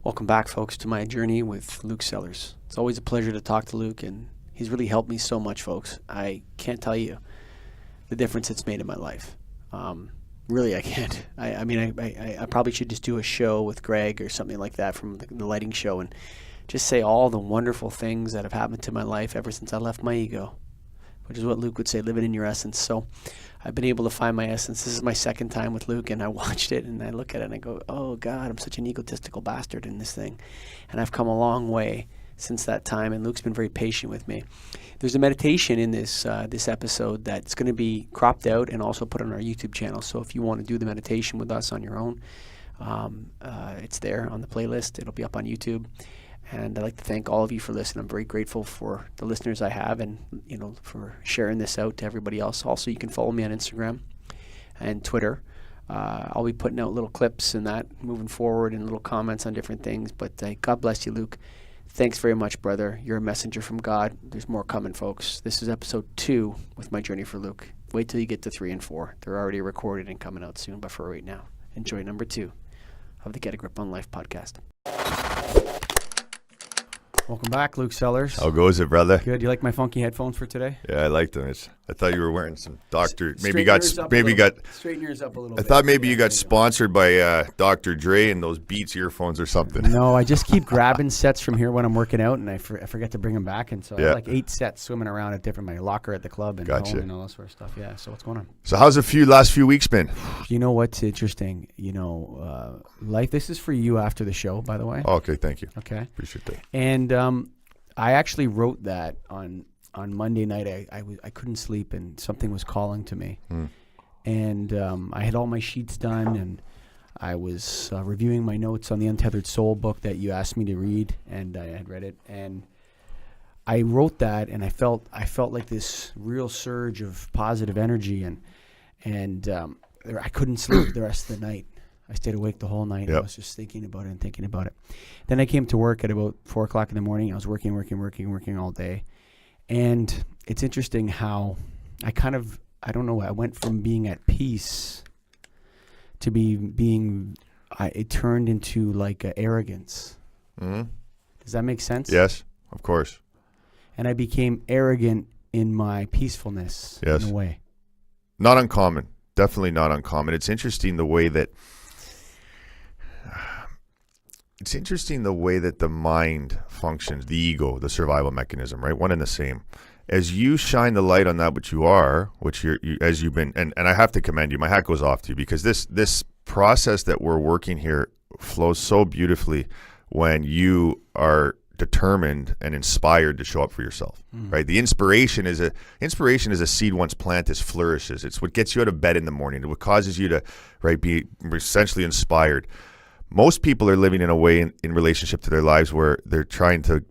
Welcome back, folks, to my journey with Luke Sellars. It's always a pleasure to talk to Luke, and he's really helped me so much, folks. I can't tell you the difference it's made in my life. Really, I can't. I probably should just do a show with Greg or something like that from the lighting show and just say all the wonderful things that have happened to my life ever since I left my ego, which is what Luke would say, living in your essence. So I've been able to find my essence. This is my second time with Luke, and I watched it, and I look at it, and I go, oh, God, I'm such an egotistical bastard in this thing. And I've come a long way since that time, and Luke's been very patient with me. There's a meditation in this episode that's going to be cropped out and also put on our YouTube channel. So if you want to do the meditation with us on your own, it's there on the playlist. It'll be up on YouTube. And I'd like to thank all of you for listening. I'm very grateful for the listeners I have and, for sharing this out to everybody else. Also, you can follow me on Instagram and Twitter. I'll be putting out little clips and that moving forward and little comments on different things. But God bless you, Luke. Thanks very much, brother. You're a messenger from God. There's more coming, folks. This is episode 2 with my journey for Luke. Wait till you get to 3 and 4. They're already recorded and coming out soon, but for right now, enjoy number 2 of the Get a Grip on Life podcast. Welcome back, Luke Sellars. How goes it, brother? Good. You like my funky headphones for today? Yeah, I liked them. I thought you were wearing some doctor. Straighten yours up a little. I thought maybe you got sponsored by Dr. Dre and those Beats earphones or something. No, I just keep grabbing sets from here when I'm working out, and I forget to bring them back. And so I have like 8 sets swimming around at my locker at the club and home and all that sort of stuff. Yeah. So what's going on? So how's the last few weeks been? You know what's interesting? Life. This is for you after the show, by the way. Oh, okay, thank you. Okay, appreciate that. And I actually wrote that on Monday night. I couldn't sleep, and something was calling to me. And I had all my sheets done, and I was reviewing my notes on the Untethered Soul book that you asked me to read, and I had read it. And I wrote that, and I felt like this real surge of positive energy, and I couldn't sleep the rest of the night. I stayed awake the whole night. Yep. I was just thinking about it. Then I came to work at about 4 o'clock in the morning. I was working all day. And it's interesting how I went from being at peace to it turned into like arrogance. Mm-hmm. Does that make sense? Yes, of course. And I became arrogant in my peacefulness in a way. Not uncommon. Definitely not uncommon. It's interesting the way that the mind functions, the ego, the survival mechanism, right? One and the same. As you shine the light on that which you are, as you've been, and I have to commend you, my hat goes off to you, because this process that we're working here flows so beautifully when you are determined and inspired to show up for yourself, right? The inspiration is a seed once planted flourishes. It's what gets you out of bed in the morning. It's what causes you to, right, be essentially inspired. Most people are living in a way in relationship to their lives where they're trying to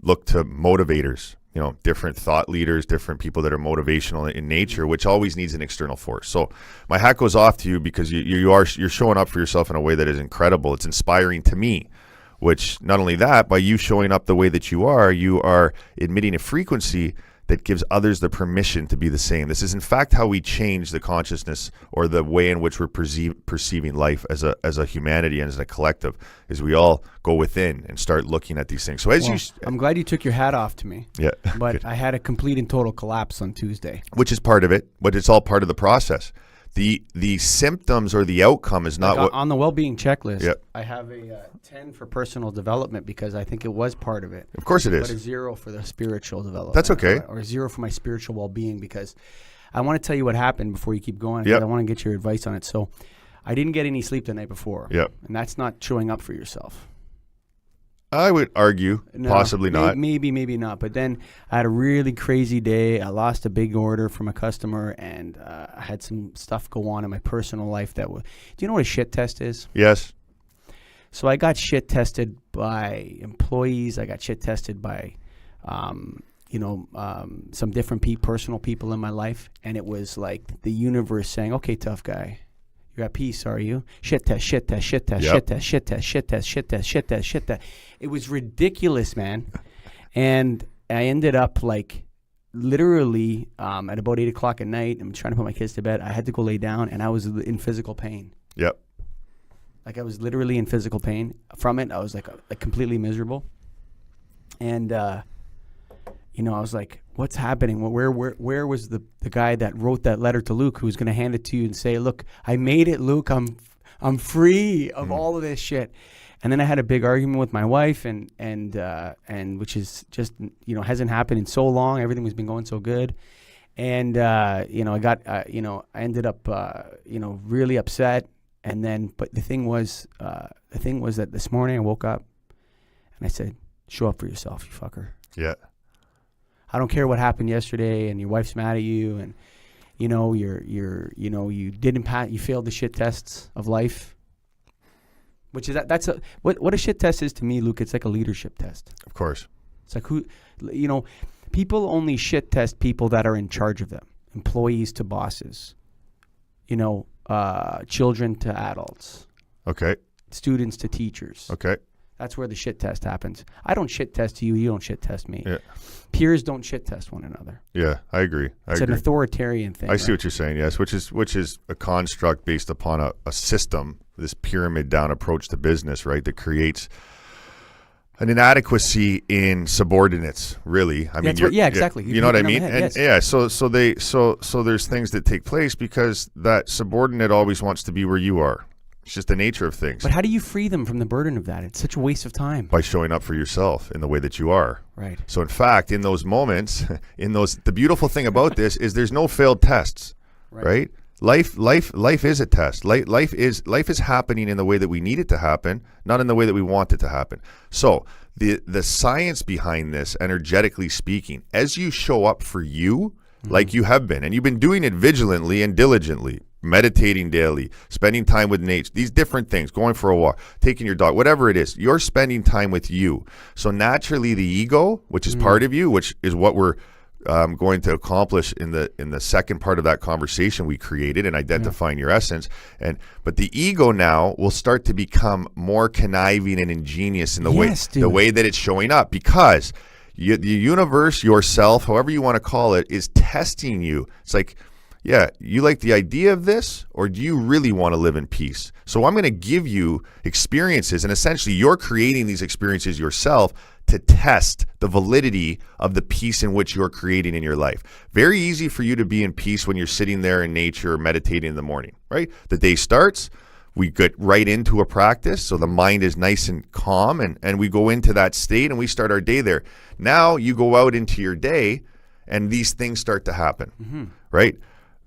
look to motivators, different thought leaders, different people that are motivational in nature, which always needs an external force. So my hat goes off to you because you're showing up for yourself in a way that is incredible. It's inspiring to me, which not only that, by you showing up the way that you are emitting a frequency that gives others the permission to be the same. This is in fact how we change the consciousness or the way in which we're perceiving life as a humanity and as a collective, is we all go within and start looking at these things. So I'm glad you took your hat off to me. Yeah. But Good. I had a complete and total collapse on Tuesday. Which is part of it, but it's all part of the process. The symptoms or the outcome is not on the well-being checklist. Yep. I have a 10 for personal development because I think it was part of it. Of course it is. But a 0 for the spiritual development. That's okay. Or a 0 for my spiritual well-being, because I want to tell you what happened before you keep going. Yep. I want to get your advice on it. So I didn't get any sleep the night before. Yep. And that's not showing up for yourself. I would argue, possibly not. Maybe not. But then I had a really crazy day. I lost a big order from a customer, and I had some stuff go on in my personal life that do you know what a shit test is? Yes. So I got shit tested by employees. I got shit tested by, some different personal people in my life. And it was like the universe saying, okay, tough guy. You're at peace, are you? Shit test. It was ridiculous, man. And I ended up literally at about 8 o'clock at night. I'm trying to put my kids to bed. I had to go lay down, and I was in physical pain. Yep. Like I was literally in physical pain from it. I was like completely miserable. And, you know, I was like, what's happening? Well, where was the guy that wrote that letter to Luke who was going to hand it to you and say, look, I made it, Luke. I'm free of all of this shit. And then I had a big argument with my wife and which is just, you know, hasn't happened in so long. Everything has been going so good. And, you know, I ended up, you know, really upset. And then, but the thing was that this morning I woke up and I said, show up for yourself, you fucker. Yeah. I don't care what happened yesterday and your wife's mad at you and, you know, you didn't pass, you failed the shit tests of life. Which is what a shit test is to me, Luke. It's like a leadership test. Of course. It's like you know, people only shit test people that are in charge of them, employees to bosses, you know, children to adults. Okay. Students to teachers. Okay. That's where the shit test happens. I don't shit test you. You don't shit test me. Yeah. Peers don't shit test one another. Yeah, I agree. It's an authoritarian thing. I see what you're saying. Yes, which is a construct based upon a system, this pyramid down approach to business, right? That creates an inadequacy in subordinates. Really, I mean, exactly. You know what I mean? Head, and yes. so there's things that take place because that subordinate always wants to be where you are. It's just the nature of things. But how do you free them from the burden of that? It's such a waste of time. By showing up for yourself in the way that you are. Right. So in fact, in those moments, the beautiful thing about this is there's no failed tests, right? Life is a test. Life is happening in the way that we need it to happen, not in the way that we want it to happen. So the science behind this, energetically speaking, as you show up for you, like you have been, and you've been doing it vigilantly and diligently, meditating daily, spending time with nature, these different things, going for a walk, taking your dog, whatever it is, you're spending time with you. So naturally the ego, which is part of you, which is what we're going to accomplish in the second part of that conversation we created in identifying your essence. But the ego now will start to become more conniving and ingenious in the way that it's showing up, because the universe, yourself, however you want to call it, is testing you. It's like, yeah, you like the idea of this, or do you really want to live in peace? So I'm going to give you experiences, and essentially you're creating these experiences yourself to test the validity of the peace in which you're creating in your life. Very easy for you to be in peace when you're sitting there in nature meditating in the morning, right? The day starts, we get right into a practice, so the mind is nice and calm, and we go into that state and we start our day there. Now you go out into your day and these things start to happen, right?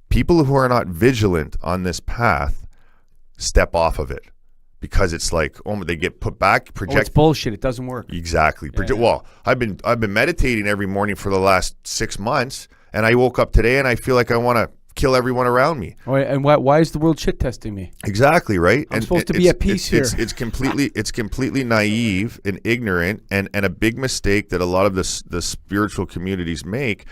People who are not vigilant on this path step off of it because it's like, oh, they get put back, project. It's bullshit. It doesn't work. Exactly. Well, I've been meditating every morning for the last 6 months, and I woke up today and I feel like I want to kill everyone around me. Oh, and why is the world shit testing me? Exactly, right. I'm supposed to be at peace here. It's completely naive and ignorant, and a big mistake that a lot of the spiritual communities make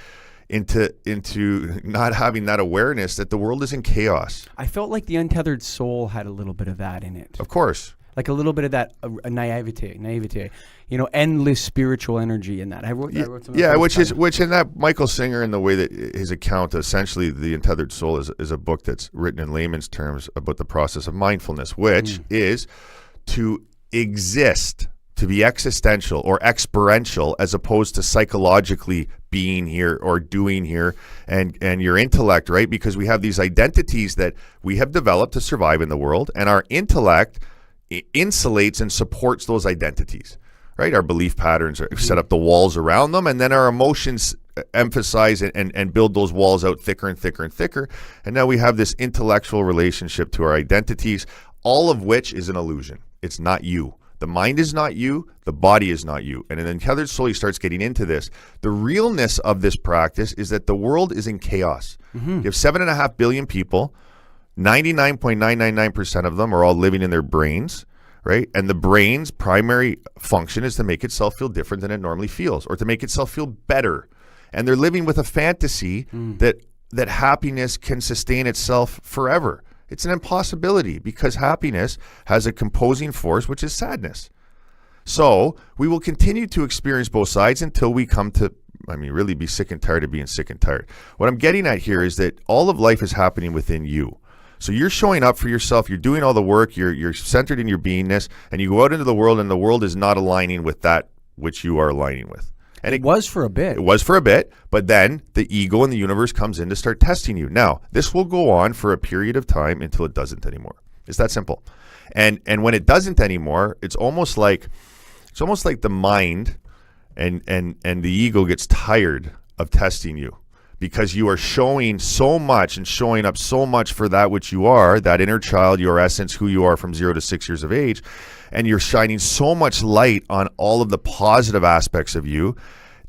into not having that awareness that the world is in chaos. I felt like the untethered soul had a little bit of that in it. Of course. Like a little bit of that naivete, you know, endless spiritual energy in that. I wrote some. Yeah, which in that Michael Singer, in the way that his account, essentially The Untethered Soul is a book that's written in layman's terms about the process of mindfulness, which is to exist, to be existential or experiential, as opposed to psychologically being here or doing here, and your intellect, right? Because we have these identities that we have developed to survive in the world, and our intellect insulates and supports those identities, right? Our belief patterns set up the walls around them, and then our emotions emphasize and build those walls out thicker and thicker and thicker. And now we have this intellectual relationship to our identities, all of which is an illusion. It's not you. The mind is not you. The body is not you. And in the Untethered Soul, he starts getting into this. The realness of this practice is that the world is in chaos. You have 7.5 billion people. 99.999% of them are all living in their brains, right? And the brain's primary function is to make itself feel different than it normally feels, or to make itself feel better. And they're living with a fantasy that happiness can sustain itself forever. It's an impossibility, because happiness has a composing force, which is sadness. So we will continue to experience both sides until we come to, really be sick and tired of being sick and tired. What I'm getting at here is that all of life is happening within you. So you're showing up for yourself. You're doing all the work. You're centered in your beingness, and you go out into the world, and the world is not aligning with that which you are aligning with. And it was for a bit. It was for a bit, but then the ego and the universe comes in to start testing you. Now, this will go on for a period of time until it doesn't anymore. It's that simple. And when it doesn't anymore, it's almost like the mind and the ego gets tired of testing you, because you are showing so much and showing up so much for that which you are, that inner child, your essence, who you are from 0 to 6 years of age, and you're shining so much light on all of the positive aspects of you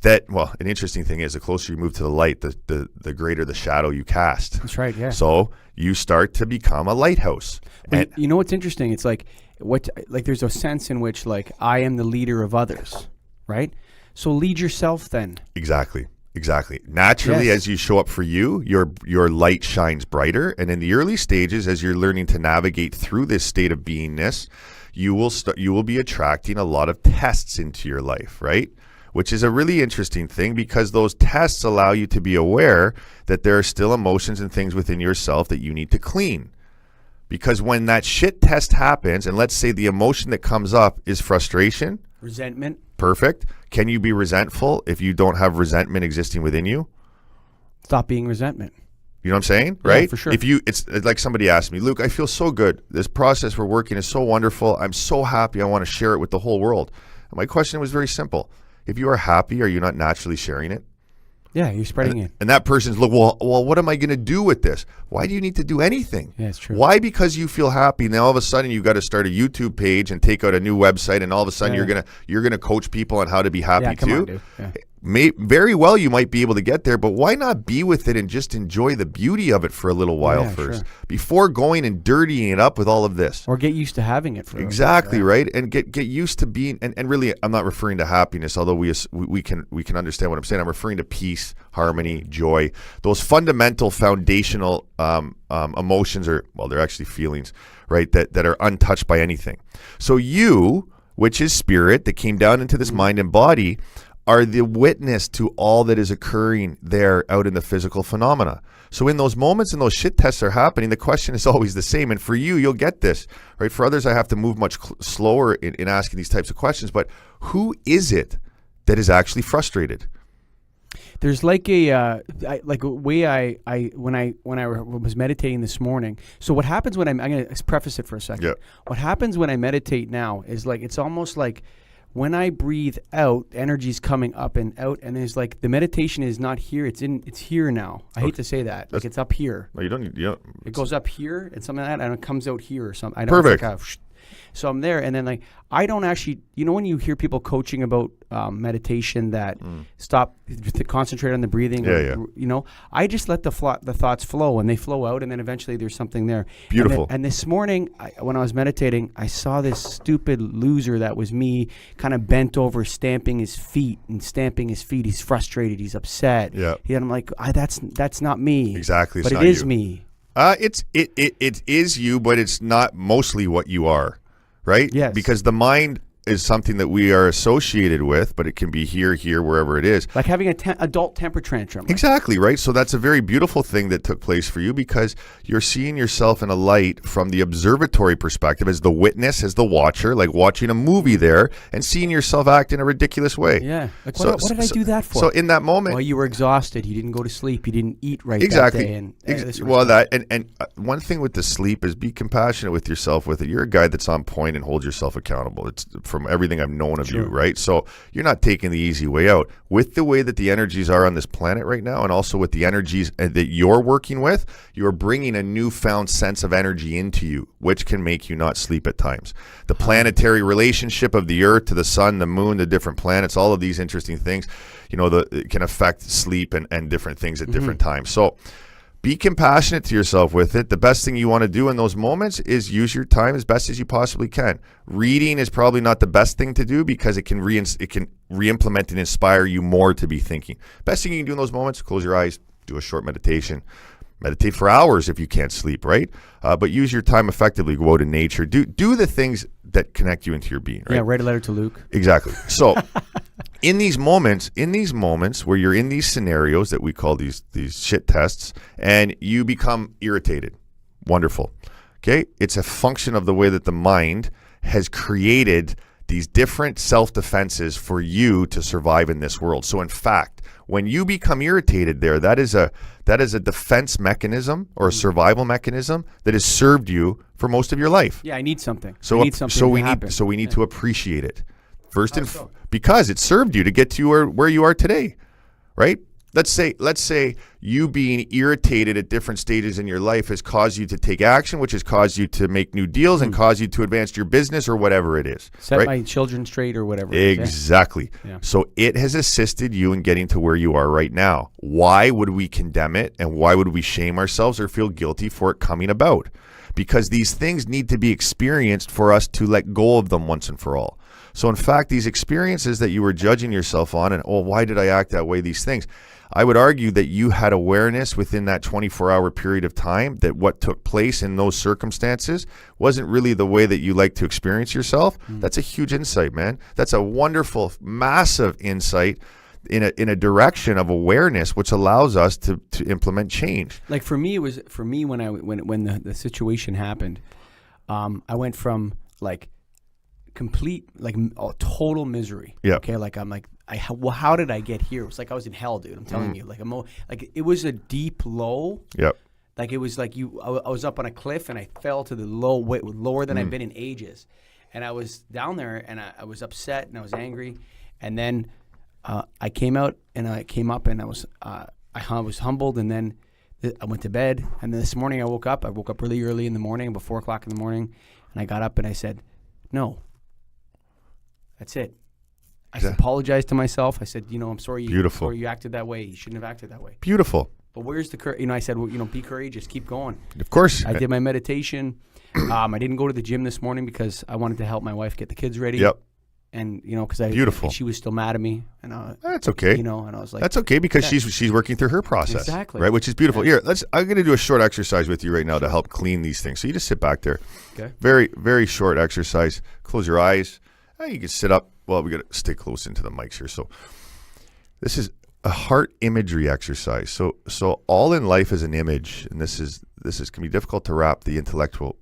that, well, an interesting thing is the closer you move to the light, the greater the shadow you cast. That's right, yeah. So you start to become a lighthouse. Well, and you know what's interesting? It's like there's a sense in which like I am the leader of others, right? So lead yourself then. Exactly. Naturally, Yes. as you show up for you, your light shines brighter. And in the early stages, as you're learning to navigate through this state of beingness, you will be attracting a lot of tests into your life, right? Which is a really interesting thing, because those tests allow you to be aware that there are still emotions and things within yourself that you need to clean. Because when that shit test happens, and let's say the emotion that comes up is frustration, resentment. Perfect. Can you be resentful if you don't have resentment existing within you? Stop being resentment. You know what I'm saying? Right? Yeah, for sure. It's like somebody asked me, Luke, I feel so good. This process we're working is so wonderful. I'm so happy. I want to share it with the whole world. And my question was very simple. If you are happy, are you not naturally sharing it? Yeah, you're spreading it. And that person's look, well, what am I going to do with this? Why do you need to do anything? Yeah, it's true. Why? Because you feel happy. Now all of a sudden you got to start a YouTube page and take out a new website, and all of a sudden you're gonna coach people on how to be happy come too. on, dude. Yeah. Very well, you might be able to get there, but why not be with it and just enjoy the beauty of it for a little while first, before going and dirtying it up with all of this? Or get used to having it for Exactly, right? And get used to being, and really, I'm not referring to happiness, although we can understand what I'm saying. I'm referring to peace, harmony, joy, those fundamental, foundational emotions, they're actually feelings, right? That are untouched by anything. So you, which is spirit that came down into this mind and body, are the witness to all that is occurring there out in the physical phenomena. So in those moments and those shit tests are happening, the question is always the same. And for you, you'll get this, right? For others, I have to move much slower in asking these types of questions. But who is it that is actually frustrated? There's like a way I when I was meditating this morning. So what happens when I'm going to preface it for a second. Yeah. What happens when I meditate now is like it's almost like when I breathe out, energy's coming up and out, and there's like the meditation is not here; it's here now. I hate to say that, like it's up here. No, you don't. It goes up here and something like that, and it comes out here or something. Perfect. So I'm there, and then like I don't actually, when you hear people coaching about meditation that stop to concentrate on the breathing, I just let the thoughts flow, and they flow out, and then eventually there's something there. Beautiful. And this morning, when I was meditating, I saw this stupid loser that was me, kind of bent over, stamping his feet. He's frustrated. He's upset. Yeah. And I'm like, that's not me. Exactly. But it is me. It is you, but it's not mostly what you are. Right? Yes. Because the mind is something that we are associated with, but it can be here, wherever it is. Like having an adult temper tantrum. Right? Exactly, right? So that's a very beautiful thing that took place for you, because you're seeing yourself in a light from the observatory perspective, as the witness, as the watcher, like watching a movie there and seeing yourself act in a ridiculous way. Yeah. Like what did I do that for? So in that moment... Well, you were exhausted. You didn't go to sleep. You didn't eat right exactly. that day. And one thing with the sleep is be compassionate with yourself with it. You're a guy that's on point and holds yourself accountable. It's from everything I've known of you, right? So you're not taking the easy way out. With the way that the energies are on this planet right now, and also with the energies that you're working with, you're bringing a newfound sense of energy into you, which can make you not sleep at times. The planetary relationship of the Earth to the sun, the moon, the different planets, all of these interesting things, it can affect sleep and different things at different times. So be compassionate to yourself with it. The best thing you want to do in those moments is use your time as best as you possibly can. Reading is probably not the best thing to do, because it can re-implement and inspire you more to be thinking. Best thing you can do in those moments, close your eyes, do a short meditation. Meditate for hours if you can't sleep, right? But use your time effectively. Go out in nature. Do the things that connect you into your being, right? Yeah, write a letter to Luke. Exactly. So in these moments where you're in these scenarios that we call these shit tests, and you become irritated. Wonderful. Okay? It's a function of the way that the mind has created these different self-defenses for you to survive in this world. So in fact, when you become irritated there, that is a defense mechanism or a survival mechanism that has served you for most of your life. Yeah, I need something. So I need something to happen. we need to appreciate it first, because it served you to get to where you are today, right? Let's say you being irritated at different stages in your life has caused you to take action, which has caused you to make new deals and caused you to advance your business or whatever it is. Set right? my children straight or whatever. Exactly. Yeah. So it has assisted you in getting to where you are right now. Why would we condemn it, and why would we shame ourselves or feel guilty for it coming about? Because these things need to be experienced for us to let go of them once and for all. So in fact, these experiences that you were judging yourself on and, why did I act that way, these things, I would argue that you had awareness within that 24-hour period of time that what took place in those circumstances wasn't really the way that you like to experience yourself. That's a huge insight, man. That's a wonderful, massive insight in a direction of awareness, which allows us to implement change. Like for me, when the situation happened, I went from like complete, like total misery. Yeah. Okay. Like I'm like, how did I get here? It was like I was in hell, dude. I'm telling you. Like like it was a deep low. Yep. Like it was like I was up on a cliff and I fell to the lower than I've been in ages, and I was down there and I was upset and I was angry, and then I came out and I came up and I was humbled, and then I went to bed, and then this morning I woke up really early in the morning, about 4 o'clock in the morning, and I got up and I said, no, that's it. I apologized to myself. I said, I'm sorry. Beautiful. You acted that way. You shouldn't have acted that way. Beautiful. But where's the courage? I said, be courageous. Keep going. Of course. I did my meditation. I didn't go to the gym this morning because I wanted to help my wife get the kids ready. Yep. And because Beautiful. she was still mad at me, and that's okay. and I was like, that's okay because she's working through her process, exactly, right? Which is beautiful. Yeah. Here, I'm going to do a short exercise with you right now to help clean these things. So you just sit back there. Okay. Very, very short exercise. Close your eyes. You can sit up. Well, we got to stay close into the mics here. So this is a heart imagery exercise. So all in life is an image, and this can be difficult to wrap the intellectual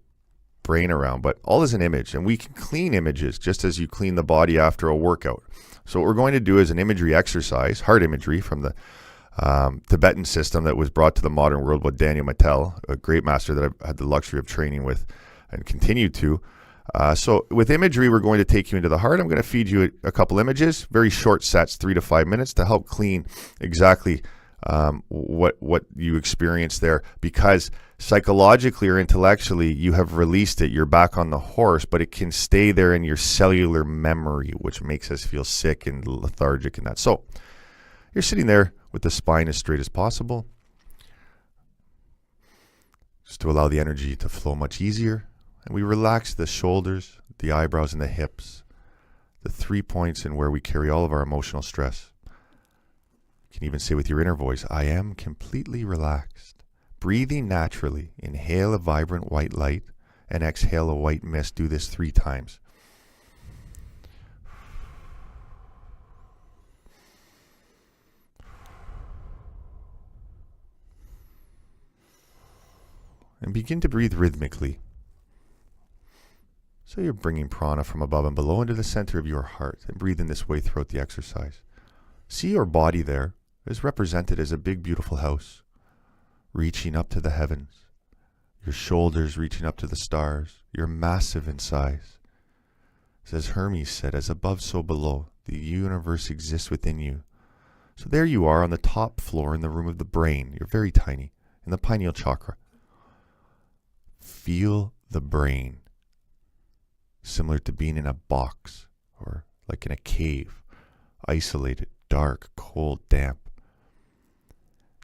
brain around, but all is an image, and we can clean images just as you clean the body after a workout. So what we're going to do is an imagery exercise, heart imagery from the Tibetan system that was brought to the modern world by Daniel Mattel, a great master that I've had the luxury of training with and continue to. So with imagery, we're going to take you into the heart. I'm going to feed you a couple images, very short sets, 3 to 5 minutes, to help clean exactly what you experience there, because psychologically or intellectually you have released it, you're back on the horse, but it can stay there in your cellular memory, which makes us feel sick and lethargic and that. So you're sitting there with the spine as straight as possible, just to allow the energy to flow much easier. And we relax the shoulders, the eyebrows, and the hips, the 3 points in where we carry all of our emotional stress. You can even say with your inner voice, I am completely relaxed. Breathing naturally, inhale a vibrant white light and exhale a white mist. Do this 3 times. And begin to breathe rhythmically. So you're bringing prana from above and below into the center of your heart, and breathe in this way throughout the exercise. See your body there is represented as a big, beautiful house, reaching up to the heavens, your shoulders reaching up to the stars. You're massive in size. As Hermes said, as above, so below. The universe exists within you. So there you are on the top floor in the room of the brain. You're very tiny, in the pineal chakra. Feel the brain, similar to being in a box or like in a cave, isolated, dark, cold, damp.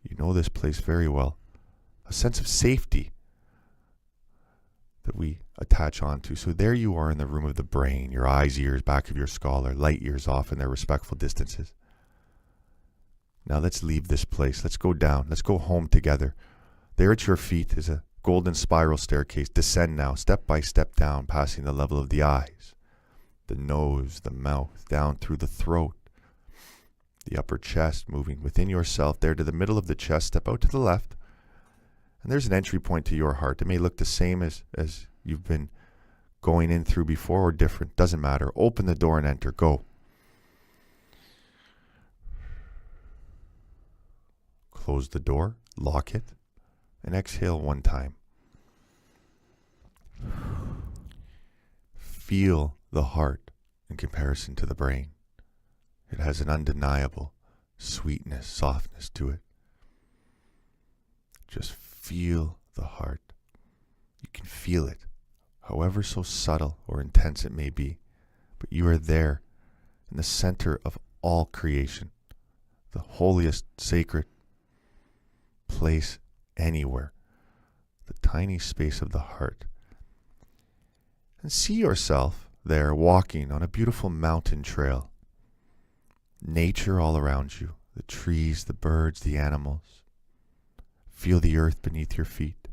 You know this place very well. A sense of safety that we attach onto. So there you are in the room of the brain. Your eyes, ears, back of your skull are light years off in their respectful distances. Now let's leave this place. Let's go down. Let's go home together. There at your feet is a golden spiral staircase. Descend now, step by step down, passing the level of the eyes, the nose, the mouth, down through the throat, the upper chest, moving within yourself there to the middle of the chest. Step out to the left And there's an entry point to your heart. It may look the same as you've been going in through before or different. Doesn't matter. Open the door and enter. Go. Close the door, lock it, and exhale one time. Feel the heart in comparison to the brain. It has an undeniable sweetness, softness to it. Just feel the heart. You can feel it, however so subtle or intense it may be, but you are there in the center of all creation, the holiest, sacred place anywhere, the tiny space of the heart. And see yourself there walking on a beautiful mountain trail. Nature all around you, the trees, the birds, the animals. Feel the earth beneath your feet.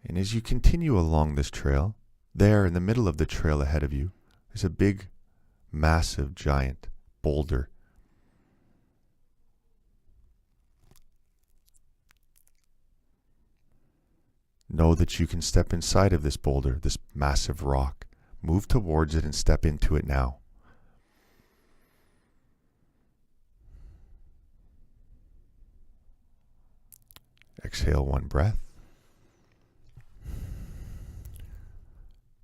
And as you continue along this trail, there in the middle of the trail ahead of you is a big, massive, giant boulder. Know that you can step inside of this boulder, this massive rock. Move towards it and step into it now. Exhale one breath.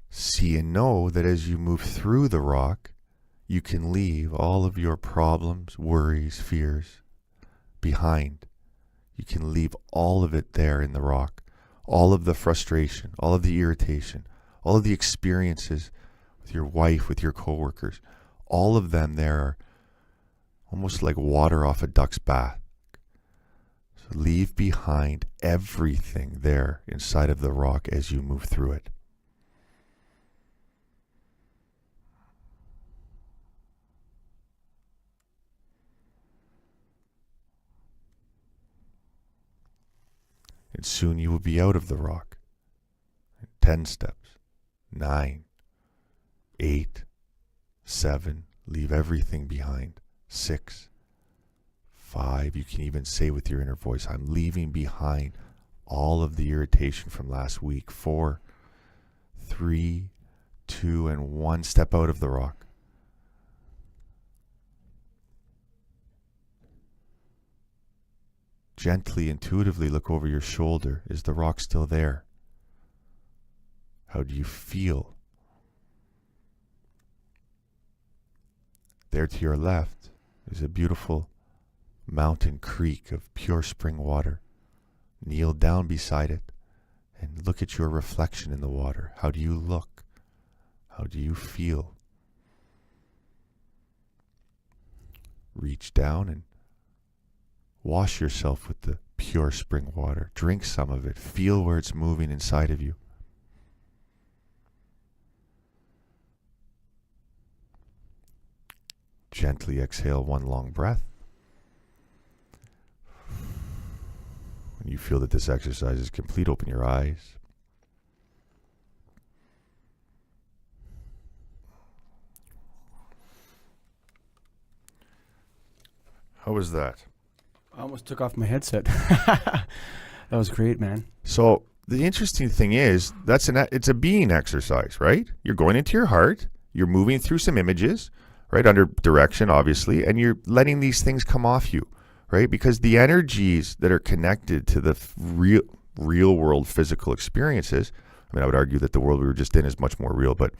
See and know that as you move through the rock, you can leave all of your problems, worries, fears behind. You can leave all of it there in the rock. All of the frustration, all of the irritation, all of the experiences with your wife, with your coworkers, all of them there are almost like water off a duck's back. So leave behind everything there inside of the rock as you move through it. And soon you will be out of the rock. 10 steps, 9, 8, 7, leave everything behind. 6, 5, you can even say with your inner voice, I'm leaving behind all of the irritation from last week. 4, 3, 2, and 1, step out of the rock. Gently, intuitively look over your shoulder. Is the rock still there? How do you feel? There to your left is a beautiful mountain creek of pure spring water. Kneel down beside it and look at your reflection in the water. How do you look? How do you feel? Reach down and wash yourself with the pure spring water. Drink some of it. Feel where it's moving inside of you. Gently exhale one long breath. When you feel that this exercise is complete, open your eyes. How was that? I almost took off my headset. That was great, man. So the interesting thing is, it's a being exercise, right? You're going into your heart, you're moving through some images, right, under direction, obviously, and you're letting these things come off you, right? Because the energies that are connected to the real world physical experiences, I mean, I would argue that the world we were just in is much more real, but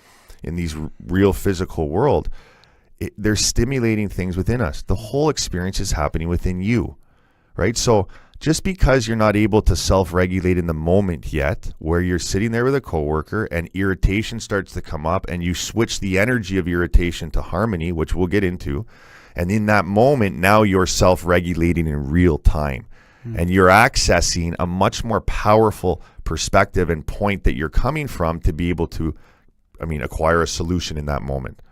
in these real physical world, they're stimulating things within us. The whole experience is happening within you, right? So just because you're not able to self-regulate in the moment yet, where you're sitting there with a coworker and irritation starts to come up and you switch the energy of irritation to harmony, which we'll get into, and in that moment, now you're self-regulating in real time. And you're accessing a much more powerful perspective and point that you're coming from to be able to, acquire a solution in that moment.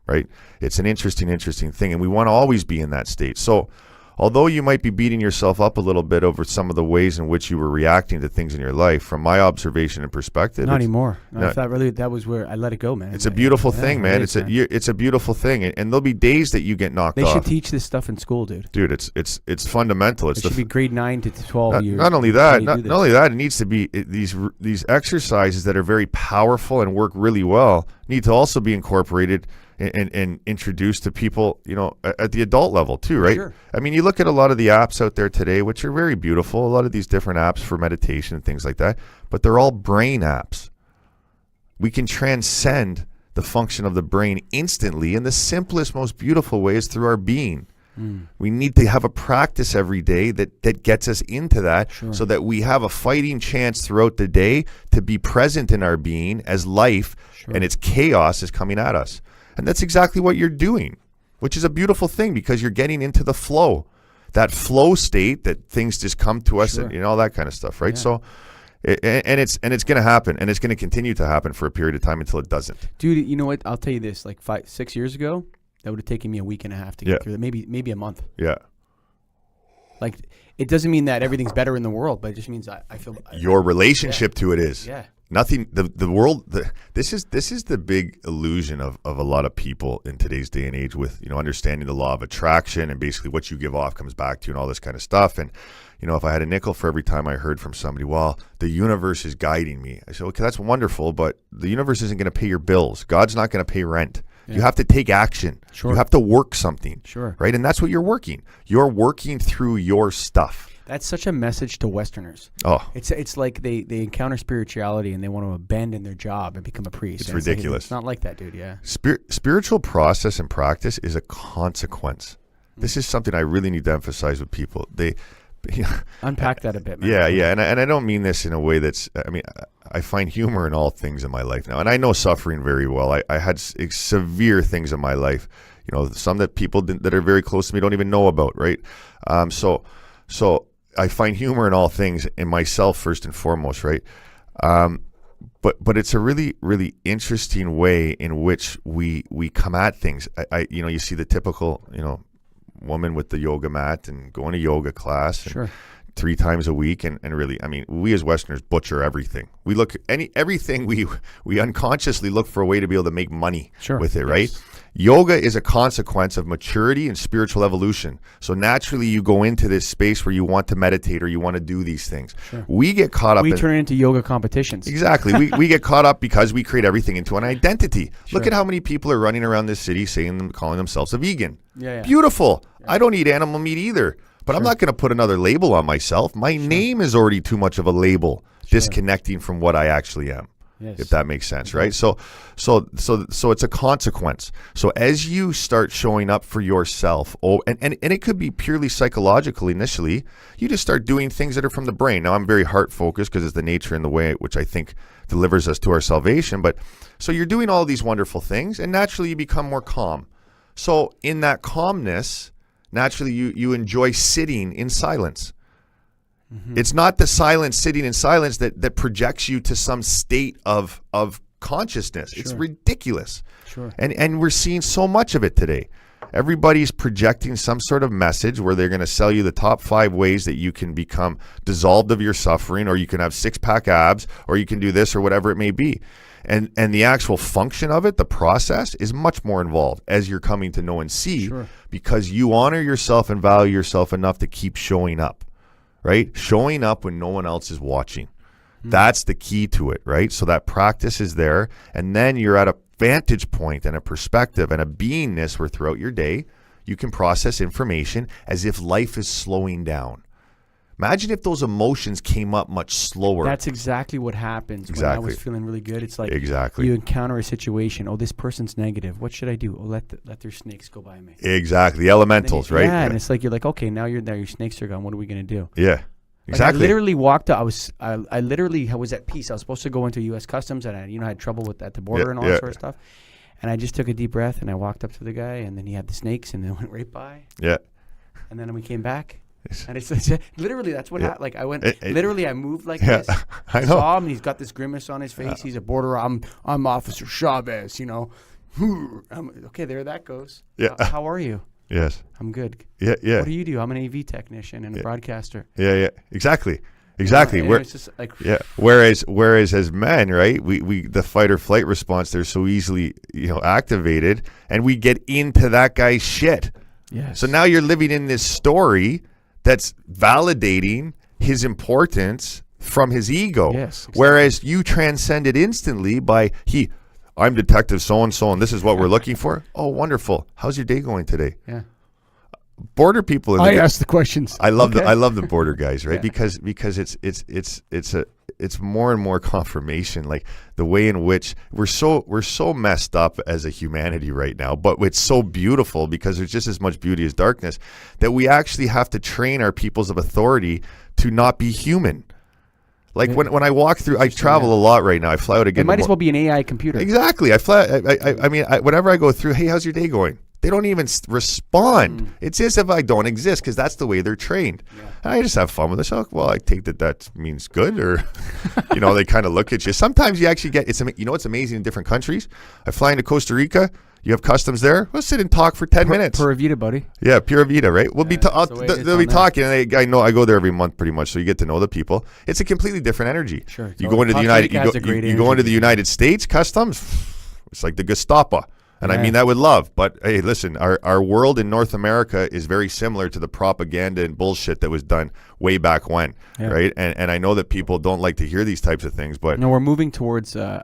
Right? It's an interesting thing. And we want to always be in that state. So although you might be beating yourself up a little bit over some of the ways in which you were reacting to things in your life, from my observation and perspective, not anymore. No, that was where I let it go, man. It's a beautiful thing, man. It's a beautiful thing, and there'll be days that you get knocked off. They should teach this stuff in school, dude. Dude, it's fundamental. It should be grade 9 to 12 years. Not only that, it needs to be these exercises that are very powerful and work really well need to also be incorporated and introduced to people, at the adult level too, right? Sure. I mean, you look at a lot of the apps out there today, which are very beautiful, a lot of these different apps for meditation and things like that, but they're all brain apps. We can transcend the function of the brain instantly in the simplest, most beautiful way is through our being. We need to have a practice every day that gets us into that, so that we have a fighting chance throughout the day to be present in our being as life and its chaos is coming at us. And that's exactly what you're doing, which is a beautiful thing because you're getting into the flow, that flow state that things just come to us and all that kind of stuff, right? Yeah. So, it's going to happen, and it's going to continue to happen for a period of time until it doesn't. Dude, you know what? I'll tell you this, like 6 years ago, that would have taken me a week and a half to get through that, maybe a month. Yeah. Like, it doesn't mean that everything's better in the world, but it just means I feel... Your relationship to it is. Yeah. Nothing, the world, this is the big illusion of a lot of people in today's day and age with, understanding the law of attraction and basically what you give off comes back to you and all this kind of stuff. And, if I had a nickel for every time I heard from somebody, well, the universe is guiding me. I said, okay, that's wonderful, but the universe isn't going to pay your bills. God's not going to pay rent. Yeah. You have to take action. Sure. You have to work something. Sure. Right? And that's what you're working. You're working through your stuff. That's such a message to Westerners. Oh, it's like they encounter spirituality and they want to abandon their job and become a priest. It's ridiculous. It's not like that, dude. Yeah. Spiritual process and practice is a consequence. This is something I really need to emphasize with people. Unpack that a bit, man. Yeah, and I don't mean this in a way that's. I mean, I find humor in all things in my life now, and I know suffering very well. I had severe things in my life. Some that people that are very close to me don't even know about. Right. So I find humor in all things, in myself first and foremost, right? But it's a really, really interesting way in which we come at things. You see the typical, woman with the yoga mat and going to yoga class and 3 times a week, and really, I mean, we as Westerners butcher everything. We look everything we unconsciously look for a way to be able to make money with it, right? Yoga is a consequence of maturity and spiritual evolution. So naturally, you go into this space where you want to meditate or you want to do these things. We get caught up. We turn it into yoga competitions. Exactly. we get caught up because we create everything into an identity. Look at how many people are running around this city calling themselves a vegan. Yeah. Beautiful. Yeah. I don't eat animal meat either. But I'm not going to put another label on myself. My name is already too much of a label, disconnecting from what I actually am. Yes. If that makes sense, right? So it's a consequence. So as you start showing up for yourself, and it could be purely psychological initially, you just start doing things that are from the brain. Now, I'm very heart focused because it's the nature and the way which I think delivers us to our salvation. But so you're doing all these wonderful things, and naturally you become more calm. So in that calmness, naturally you enjoy sitting in silence. Mm-hmm. It's not the silence, sitting in silence that projects you to some state of consciousness. It's ridiculous. And we're seeing so much of it today. Everybody's projecting some sort of message where they're going to sell you the top 5 ways that you can become dissolved of your suffering, or you can have 6-pack abs, or you can do this or whatever it may be. And the actual function of it, the process, is much more involved as you're coming to know and see, because you honor yourself and value yourself enough to keep showing up. Right? Showing up when no one else is watching. That's the key to it, right? So that practice is there, and then you're at a vantage point and a perspective and a beingness where throughout your day, you can process information as if life is slowing down. Imagine if those emotions came up much slower. That's exactly what happens when I was feeling really good. It's like you encounter a situation. Oh, this person's negative. What should I do? Oh, let their snakes go by me. Exactly. The elementals, right? Yeah, and it's like you're like, okay, now your snakes are gone. What are we going to do? Yeah, exactly. Like I literally walked up. I literally was at peace. I was supposed to go into U.S. Customs, and I had trouble at the border and all that sort of stuff. And I just took a deep breath, and I walked up to the guy, and then he had the snakes, and then went right by. Yeah. And then we came back. And it's literally that's what happened. Like I went, literally I moved like this. I saw him, and he's got this grimace on his face. He's a border. I'm Officer Chavez. Okay, there that goes. Yeah. How are you? Yes. I'm good. Yeah. Yeah. What do you do? I'm an AV technician and a broadcaster. Yeah. Exactly. Exactly. And it's just like, yeah. Whereas as men, right, we the fight or flight response, they're so easily, activated, and we get into that guy's shit. yes. So now you're living in this story that's validating his importance from his ego. Yes, exactly. Whereas you transcend it instantly by I'm Detective so-and-so, and this is what we're looking for. Oh, wonderful. How's your day going today? Yeah. Border people. I ask the questions. I love Okay. I love the border guys, right? Yeah. Because it's more and more confirmation, like the way in which we're so messed up as a humanity right now, but it's so beautiful because there's just as much beauty as darkness, that we actually have to train our peoples of authority to not be human. Like when I walk through, I travel a lot right now. I fly out again. It might as well be an AI computer. Exactly. I fly. I mean, whenever I go through, hey, how's your day going? They don't even respond. It's as if I don't exist, because that's the way they're trained. Yeah. And I just have fun with it. So, well, I take that means good, or they kind of look at you. Sometimes you actually get it's amazing in different countries. I fly into Costa Rica. You have customs there. We'll sit and talk for 10 minutes. Pura vida, buddy. Yeah, Pura Vida, right? We'll be they'll be talking. And I go there every month pretty much, so you get to know the people. It's a completely different energy. Sure. You go into the United States customs. It's like the Gestapo. And I mean that with love. But hey, listen, our world in North America is very similar to the propaganda and bullshit that was done way back when, right? And I know that people don't like to hear these types of things, but no, we're moving towards there's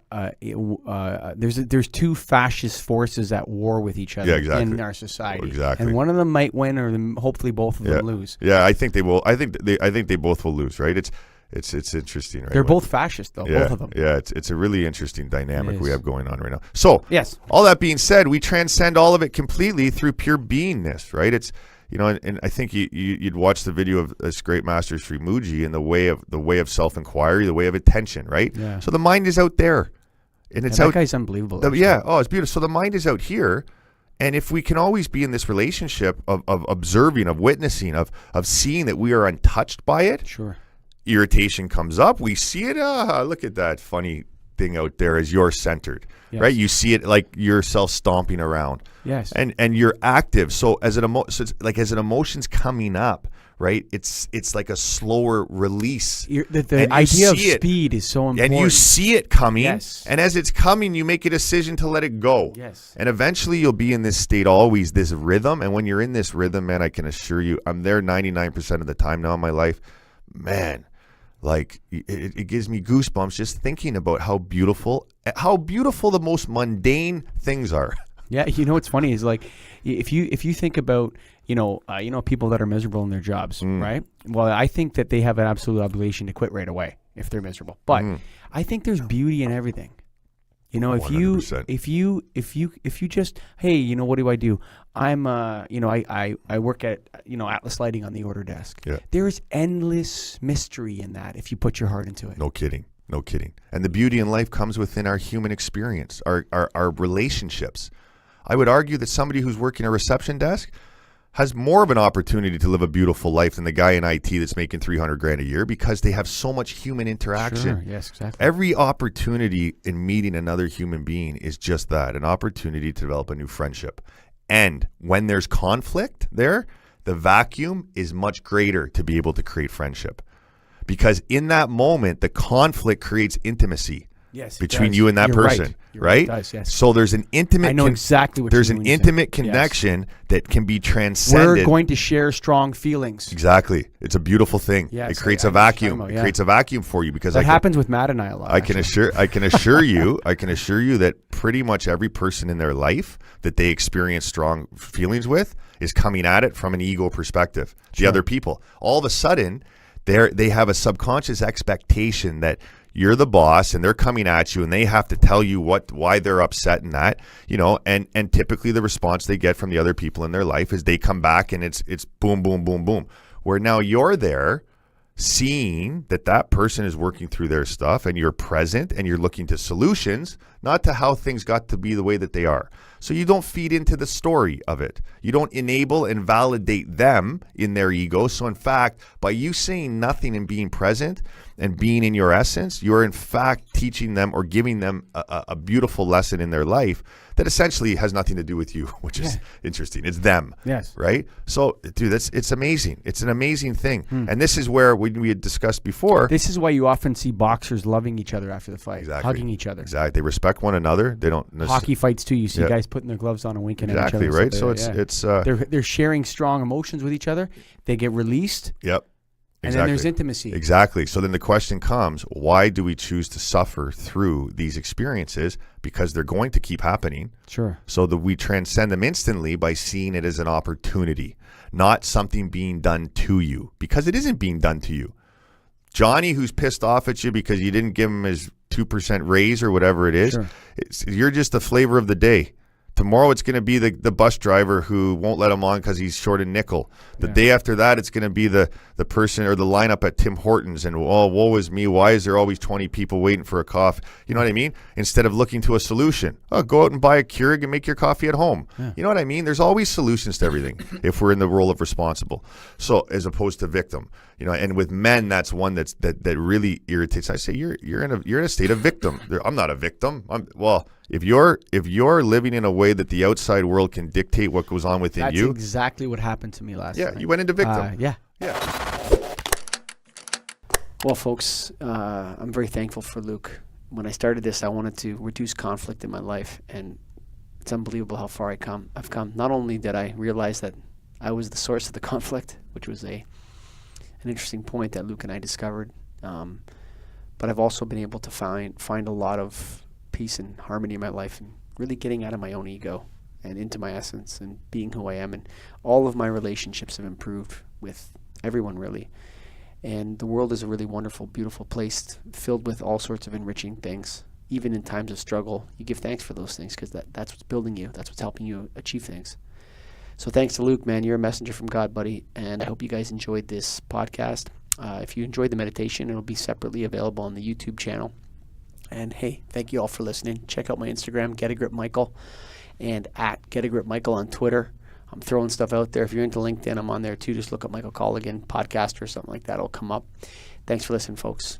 two fascist forces at war with each other in our society. Exactly. And one of them might win, or hopefully both of them lose. Yeah, I think they will. I think they both will lose, right? It's interesting, right? They're both fascist, though, both of them. Yeah, it's a really interesting dynamic we have going on right now. So, yes. All that being said, we transcend all of it completely through pure beingness, right? It's and I think you'd watch the video of this great master Sri Muji and the way of self-inquiry, the way of attention, right? Yeah. So the mind is out there, and it's that guy's unbelievable. It's beautiful. So the mind is out here. And if we can always be in this relationship of observing, of witnessing, of seeing that we are untouched by it, sure. Irritation comes up. We see it. Look at that funny thing out there as you're centered, right? You see it like yourself stomping around. Yes. And you're active. So as an emotion's coming up, right? It's like a slower release. The idea of speed is so important. And you see it coming. Yes. And as it's coming, you make a decision to let it go. Yes. And eventually you'll be in this state, always this rhythm. And when you're in this rhythm, man, I can assure you, I'm there 99% of the time now in my life. Man, like it gives me goosebumps just thinking about how beautiful the most mundane things are. Yeah, what's funny is, like, if you think about people that are miserable in their jobs, right? Well, I think that they have an absolute obligation to quit right away if they're miserable. But I think there's beauty in everything. If you just, hey, what do I do? I'm I work at Atlas Lighting on the order desk. Yeah. There's endless mystery in that if you put your heart into it. No kidding. And the beauty in life comes within our human experience, our relationships. I would argue that somebody who's working a reception desk has more of an opportunity to live a beautiful life than the guy in IT that's making $300,000 a year, because they have so much human interaction. Sure, yes, exactly. Every opportunity in meeting another human being is just that, an opportunity to develop a new friendship. And when there's conflict there, the vacuum is much greater to be able to create friendship. Because in that moment, the conflict creates intimacy. Yes, between you and that person, right? It does, yes. So there's an intimate. I know exactly what there's you an mean intimate connection that can be transcended. We're going to share strong feelings. Exactly, it's a beautiful thing. Yes, it creates a vacuum. It creates a vacuum for you, because that happens with Matt and I a lot. I can assure you that pretty much every person in their life that they experience strong feelings with is coming at it from an ego perspective. The other people, all of a sudden, they have a subconscious expectation that you're the boss, and they're coming at you, and they have to tell you why they're upset and that, and typically the response they get from the other people in their life is they come back and it's boom, boom, boom, boom. Where now you're there seeing that person is working through their stuff, and you're present, and you're looking to solutions, not to how things got to be the way that they are. So you don't feed into the story of it. You don't enable and validate them in their ego. So in fact, by you saying nothing and being present and being in your essence, you're in fact teaching them or giving them a beautiful lesson in their life that essentially has nothing to do with you, which is interesting. It's them. Yes. Right? So, dude, it's amazing. It's an amazing thing. And this is where we had discussed before. This is why you often see boxers loving each other after the fight, Exactly. hugging each other. Exactly. They respect one another. They don't Hockey fights too. You see Yeah. guys putting their gloves on and winking at each exactly other. right. So they're sharing strong emotions with each other. They get released, yep. and then there's intimacy. Exactly. So then the question comes, why do we choose to suffer through these experiences? Because they're going to keep happening. Sure. So that we transcend them instantly by seeing it as an opportunity, not something being done to you, because it isn't being done to you. Johnny, who's pissed off at you because you didn't give him his 2% raise or whatever it is, Sure. you're just the flavor of the day. Tomorrow it's going to be the bus driver who won't let him on because he's short a nickel. The day after that, it's going to be the person or the lineup at Tim Hortons, and woe is me. Why is there always 20 people waiting for a coffee? You know what I mean? Instead of looking to a solution, go out and buy a Keurig and make your coffee at home. Yeah. You know what I mean? There's always solutions to everything if we're in the role of responsible. So as opposed to victim, and with men, that's one that really irritates. I say you're in a state of victim. I'm not a victim. If you're living in a way that the outside world can dictate what goes on within That's you. That's exactly what happened to me last night. Yeah, you went into victim. Yeah. Well, folks, I'm very thankful for Luke. When I started this, I wanted to reduce conflict in my life, and it's unbelievable how far I've come. Not only did I realize that I was the source of the conflict, which was an interesting point that Luke and I discovered, but I've also been able to find a lot of peace and harmony in my life, and really getting out of my own ego and into my essence and being who I am. And all of my relationships have improved with everyone, really. And the world is a really wonderful, beautiful place filled with all sorts of enriching things. Even in times of struggle, you give thanks for those things because that's what's building you. That's what's helping you achieve things. So thanks to Luke, man. You're a messenger from God, buddy. And I hope you guys enjoyed this podcast. If you enjoyed the meditation, it'll be separately available on the YouTube channel. And hey, thank you all for listening. Check out my Instagram, Get a Grip Michael, and at Get a Grip Michael on Twitter. I'm throwing stuff out there. If you're into LinkedIn, I'm on there too. Just look up Michael Colligan, podcaster or something like that. It'll come up. Thanks for listening, folks.